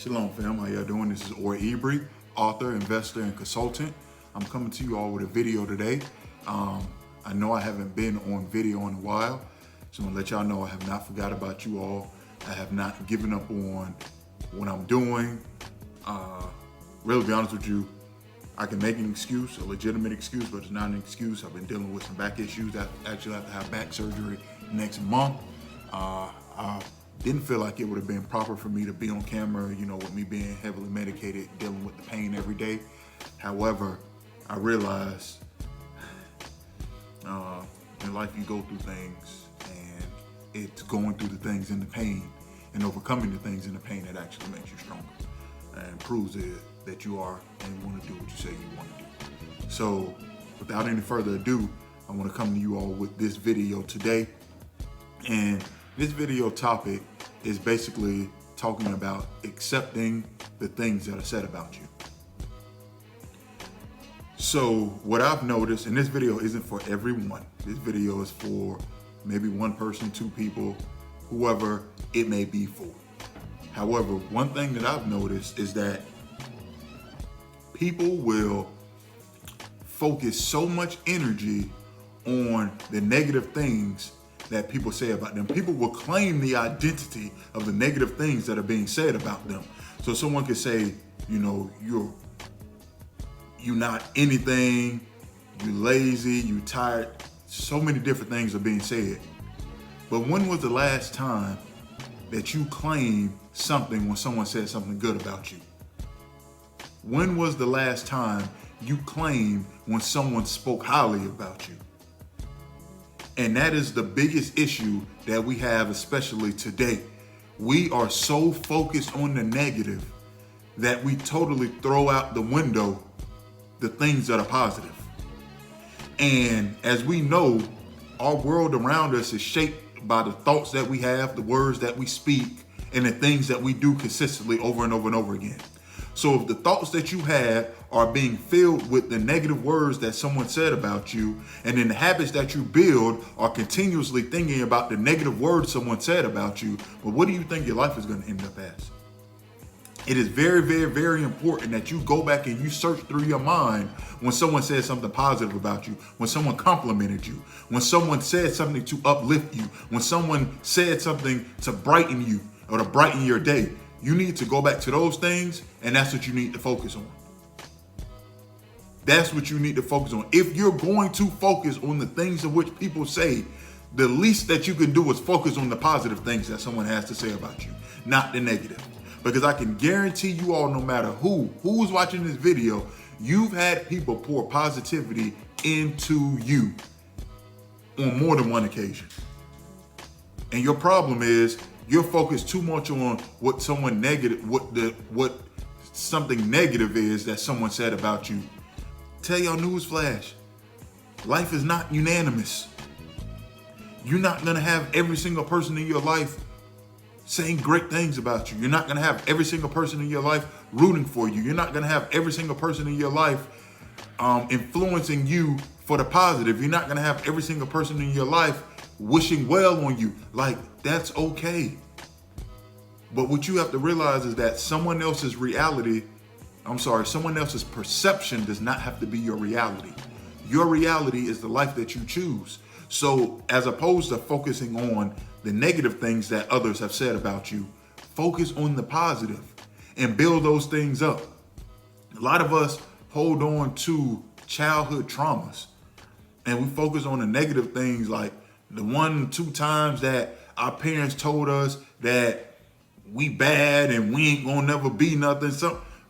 Shalom fam, how y'all doing? This is Or Ibri, author, investor, and consultant. I'm coming to you all with a video today. I know I haven't been on video in a while, so I'm gonna let y'all know I have not forgot about you all. I have not given up on what I'm doing. Really, to be honest with you, I can make an excuse, a legitimate excuse, but it's not an excuse. I've been dealing with some back issues. I actually have to have back surgery next month. I didn't feel like it would have been proper for me to be on camera, with me being heavily medicated, dealing with the pain every day. However, I realized in life you go through things, and it's going through the things in the pain and overcoming the things in the pain that actually makes you stronger and proves that you are and want to do what you say you want to do. So without any further ado, I want to come to you all with this video today. And this video topic is basically talking about accepting the things that are said about you. So what I've noticed, and this video isn't for everyone, this video is for maybe one person, two people, whoever it may be for. However, one thing that I've noticed is that people will focus so much energy on the negative things that people say about them. People will claim the identity of the negative things that are being said about them. So someone could say, you're not anything, you lazy, you tired. So many different things are being said. But when was the last time that you claimed something when someone said something good about you? When was the last time you claimed when someone spoke highly about you? And that is the biggest issue that we have, especially today. We are so focused on the negative that we totally throw out the window the things that are positive. And as we know, our world around us is shaped by the thoughts that we have, the words that we speak, and the things that we do consistently over and over and over again. So if the thoughts that you have are being filled with the negative words that someone said about you, and then the habits that you build are continuously thinking about the negative words someone said about you, well, what do you think your life is going to end up as? It is very, very, very important that you go back and you search through your mind when someone said something positive about you, when someone complimented you, when someone said something to uplift you, when someone said something to brighten you or to brighten your day. You need to go back to those things, and that's what you need to focus on. That's what you need to focus on. If you're going to focus on the things of which people say, the least that you can do is focus on the positive things that someone has to say about you, not the negative. Because I can guarantee you all, no matter who's watching this video, you've had people pour positivity into you on more than one occasion. And your problem is you're focused too much on what someone negative, what something negative is that someone said about you. Tell y'all newsflash, life is not unanimous. You're not gonna have every single person in your life saying great things about you. You're not gonna have every single person in your life rooting for you. You're not gonna have every single person in your life influencing you for the positive. You're not gonna have every single person in your life wishing well on you. Like, that's okay. But what you have to realize is that someone else's perception does not have to be your reality. Your reality is the life that you choose. So as opposed to focusing on the negative things that others have said about you, focus on the positive and build those things up. A lot of us hold on to childhood traumas, and we focus on the negative things, like the 1-2 times that our parents told us that we bad and we ain't gonna never be nothing.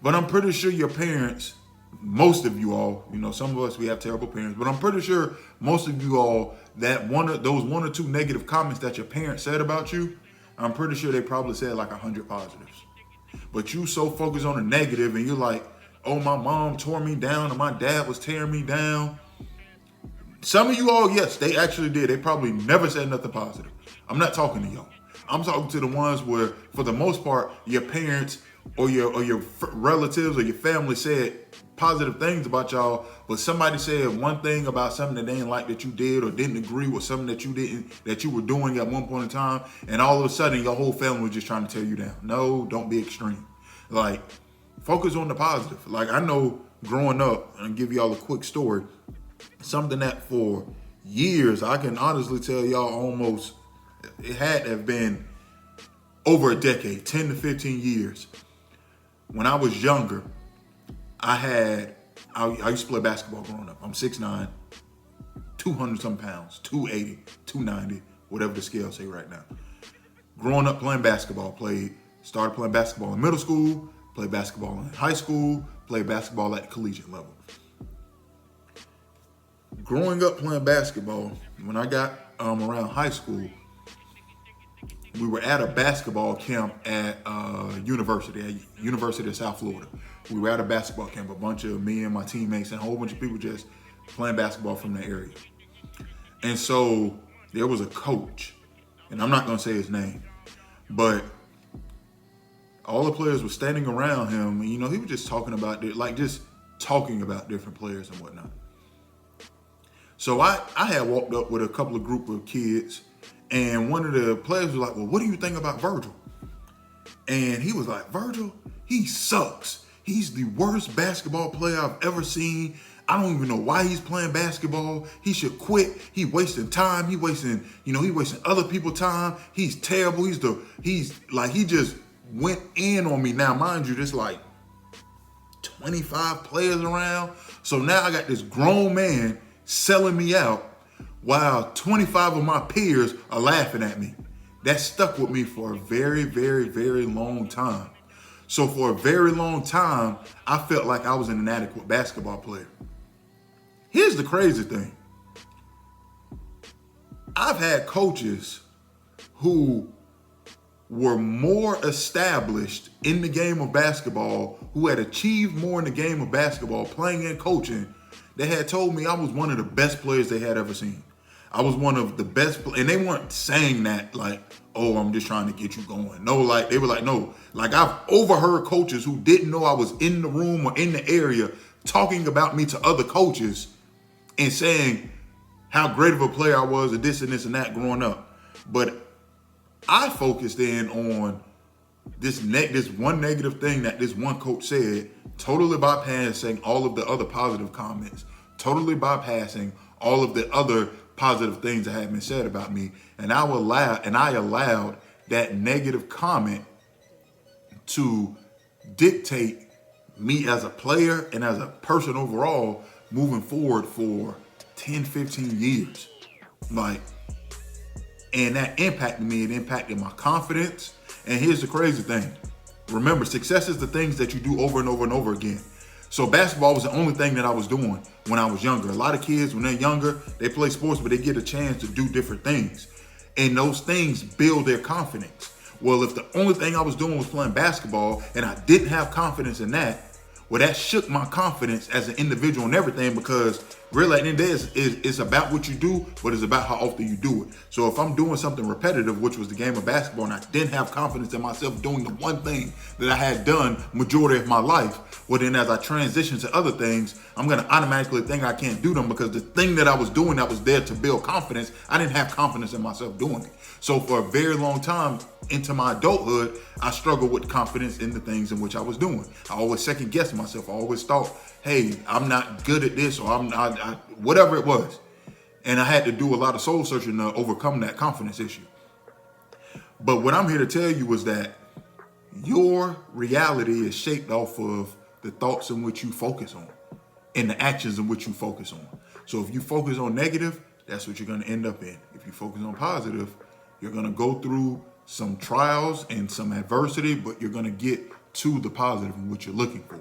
But I'm pretty sure your parents, most of you all, some of us, we have terrible parents, but I'm pretty sure most of you all, that those 1 or 2 negative comments that your parents said about you, I'm pretty sure they probably said like 100 positives. But you so focused on the negative, and you're like, oh, my mom tore me down and my dad was tearing me down. Some of you all, yes, they actually did. They probably never said nothing positive. I'm not talking to y'all. I'm talking to the ones where, for the most part, your parents or your relatives or your family said positive things about y'all, but somebody said one thing about something that they didn't like that you did, or didn't agree with something that you were doing at one point in time, and all of a sudden your whole family was just trying to tear you down. No, don't be extreme. Like, focus on the positive. Like, I know growing up, and I'll give y'all a quick story, something that for years, I can honestly tell y'all almost, it had to have been over a decade, 10 to 15 years. When I was younger, I used to play basketball growing up. I'm 6'9", 200 some pounds, 280, 290, whatever the scale say right now. Growing up playing basketball, started playing basketball in middle school, played basketball in high school, played basketball at the collegiate level. Growing up playing basketball, when I got around high school, we were at a basketball camp at University of South Florida. We were at a basketball camp, a bunch of me and my teammates and a whole bunch of people just playing basketball from the area. And so there was a coach, and I'm not gonna say his name, but all the players were standing around him, and he was just talking about different players and whatnot. So I had walked up with a couple of group of kids, and one of the players was like, well, what do you think about Virgil? And he was like, Virgil, he sucks. He's the worst basketball player I've ever seen. I don't even know why he's playing basketball. He should quit. He wasting time. He wasting other people's time. He's terrible. He just went in on me. Now, mind you, there's like 25 players around. So now I got this grown man selling me out while 25 of my peers are laughing at me. That stuck with me for a very, very, very long time. So for a very long time, I felt like I was an inadequate basketball player. Here's the crazy thing. I've had coaches who were more established in the game of basketball, who had achieved more in the game of basketball, playing and coaching, that had told me I was one of the best players they had ever seen. I was one of the best, and they weren't saying that like, oh, I'm just trying to get you going. No, like they were like, no, like I've overheard coaches who didn't know I was in the room or in the area talking about me to other coaches and saying how great of a player I was and this and that growing up. But I focused in on this one negative thing that this one coach said, totally bypassing all of the other positive comments, totally bypassing all of the other positive things that had been said about me. And I allowed that negative comment to dictate me as a player and as a person overall moving forward for 10, 15 years. And that impacted me. It impacted my confidence. And here's the crazy thing. Remember, success is the things that you do over and over and over again. So basketball was the only thing that I was doing when I was younger. A lot of kids, when they're younger, they play sports, but they get a chance to do different things. And those things build their confidence. Well, if the only thing I was doing was playing basketball and I didn't have confidence in that, well, that shook my confidence as an individual and everything, because really at the end of the day, it's about what you do, but it's about how often you do it. So if I'm doing something repetitive, which was the game of basketball, and I didn't have confidence in myself doing the one thing that I had done majority of my life, well then as I transition to other things, I'm gonna automatically think I can't do them, because the thing that I was doing that was there to build confidence, I didn't have confidence in myself doing it. So for a very long time into my adulthood, I struggled with confidence in the things in which I was doing. I always second guessed myself. I always thought, hey, I'm not good at this, or I'm not, whatever it was. And I had to do a lot of soul searching to overcome that confidence issue. But what I'm here to tell you is that your reality is shaped off of the thoughts in which you focus on and the actions in which you focus on. So if you focus on negative, that's what you're going to end up in. If you focus on positive, you're going to go through some trials and some adversity, but you're going to get to the positive in what you're looking for.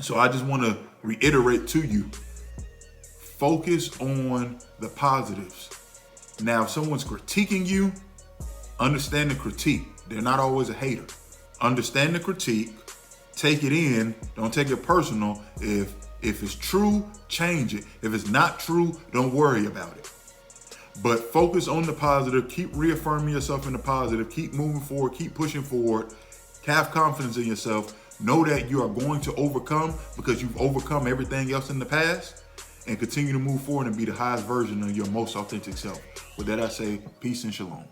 So I just want to reiterate to you, focus on the positives. Now, if someone's critiquing you, understand the critique. They're not always a hater. Understand the critique, take it in, don't take it personal. If it's true, change it. If it's not true, don't worry about it. But focus on the positive, keep reaffirming yourself in the positive, keep moving forward, keep pushing forward, have confidence in yourself. Know that you are going to overcome, because you've overcome everything else in the past, and continue to move forward and be the highest version of your most authentic self. With that, I say peace and shalom.